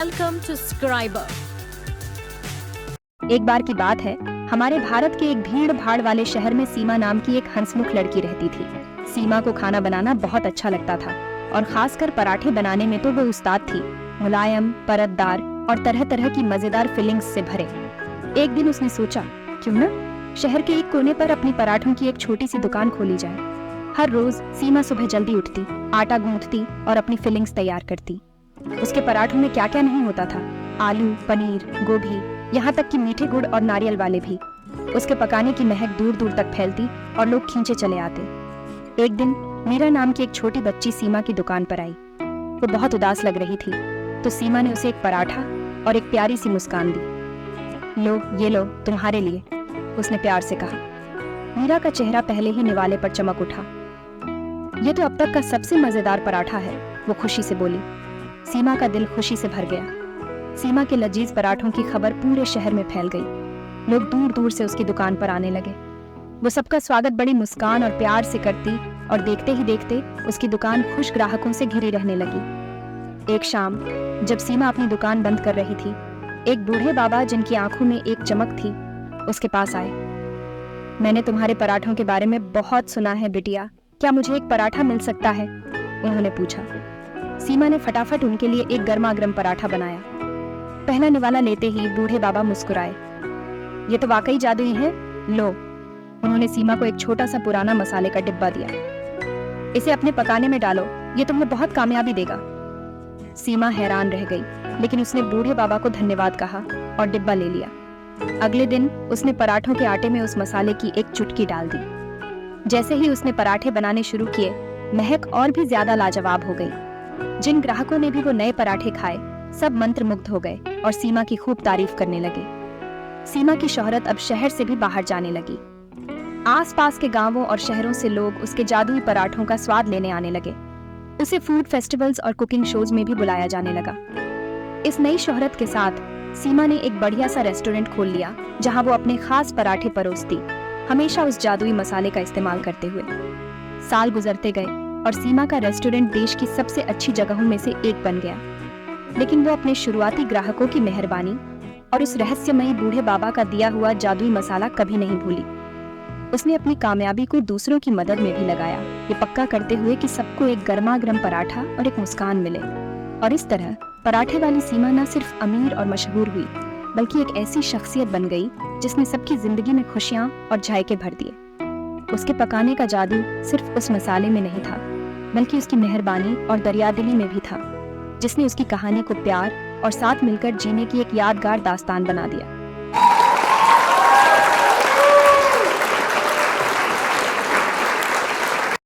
Welcome to Scriber। एक बार की बात है, हमारे भारत के एक भीड़ भाड़ वाले शहर में सीमा नाम की एक हंसमुख लड़की रहती थी। सीमा को खाना बनाना बहुत अच्छा लगता था और खासकर पराठे बनाने में तो वो उस्ताद थी। मुलायम, परतदार और तरह तरह की मजेदार फिलिंग्स से भरे। एक दिन उसने सोचा, क्यों न शहर के एक कोने पर अपनी पराठों की एक छोटी सी दुकान खोली जाए। हर रोज सीमा सुबह जल्दी उठती, आटा गूंथती और अपनी फिलिंग्स तैयार करती। उसके पराठों में क्या क्या नहीं होता था, आलू, पनीर, गोभी, यहाँ तक कि मीठे गुड़ और नारियल वाले भी। उसके पकाने की महक दूर दूर तक फैलती और लोग खींचे चले आते। एक दिन मीरा नाम की एक छोटी बच्ची सीमा की दुकान पर आई। वो बहुत उदास लग रही थी, तो सीमा ने उसे एक पराठा और एक प्यारी सी मुस्कान दी। लो, ये लो, तुम्हारे लिए, उसने प्यार से कहा। मीरा का चेहरा पहले ही निवाले पर चमक उठा। ये तो अब तक का सबसे मजेदार पराठा है, वो खुशी से बोली। सीमा का दिल खुशी से भर गया। सीमा के लजीज पराठों की खबर पूरे शहर में फैल गई। लोग दूर दूर से उसकी दुकान पर आने लगे। वो सबका स्वागत बड़ी मुस्कान और प्यार से करती और देखते ही देखते उसकी दुकान खुश ग्राहकों से घिरी रहने लगी। एक शाम जब सीमा अपनी दुकान बंद कर रही थी, एक बूढ़े बाबा जिनकी आंखों में एक चमक थी, उसके पास आए। मैंने तुम्हारे पराठों के बारे में बहुत सुना है बिटिया, क्या मुझे एक पराठा मिल सकता है? उन्होंने पूछा। सीमा ने फटाफट उनके लिए एक गर्मा गर्म पराठा बनाया। पहला निवाला लेते ही बूढ़े बाबा मुस्कुराए। ये तो वाकई जादुई है, लो। उन्होंने सीमा को एक छोटा सा पुराना मसाले का डिब्बा दिया। इसे अपने पकाने में डालो, ये तुम्हें बहुत कामयाबी देगा। सीमा हैरान रह गई, लेकिन उसने बूढ़े बाबा को धन्यवाद कहा और डिब्बा ले लिया। अगले दिन उसने पराठों के आटे में उस मसाले की एक चुटकी डाल दी। जैसे ही उसने पराठे बनाने शुरू किए, महक और भी ज्यादा लाजवाब हो गई। जिन ग्राहकों ने भी वो नए पराठे खाए, सब मंत्रमुग्ध हो गए और सीमा की खूब तारीफ करने लगे। सीमा की शोहरत अब शहर से भी बाहर जाने लगी। आसपास के गांवों और शहरों से लोग उसके जादुई पराठों का स्वाद लेने आने लगे। उसे फूड फेस्टिवल्स और कुकिंग शोज में भी बुलाया जाने लगा। इस नई शोहरत के साथ सीमा ने एक बढ़िया सा रेस्टोरेंट खोल लिया, जहां वो अपने खास पराठे परोसती, हमेशा उस जादुई मसाले का इस्तेमाल करते हुए। साल गुजरते गए और सीमा का रेस्टोरेंट देश की सबसे अच्छी जगहों में से एक बन गया। लेकिन वो अपने शुरुआती ग्राहकों की मेहरबानी और उस रहस्यमयी बूढ़े बाबा का दिया हुआ जादुई मसाला कभी नहीं भूली। उसने अपनी कामयाबी को दूसरों की मदद में भी लगाया, ये पक्का करते हुए कि सबको एक गर्मा गर्म पराठा और एक मुस्कान मिले। और इस तरह पराठे वाली सीमा न सिर्फ अमीर और मशहूर हुई, बल्कि एक ऐसी शख्सियत बन गई जिसने सबकी जिंदगी में खुशियां और जायके भर दिए। उसके पकाने का जादू सिर्फ उस मसाले में नहीं था, बल्कि उसकी मेहरबानी और दरियादिली में भी था, जिसने उसकी कहानी को प्यार और साथ मिलकर जीने की एक यादगार दास्तान बना दिया।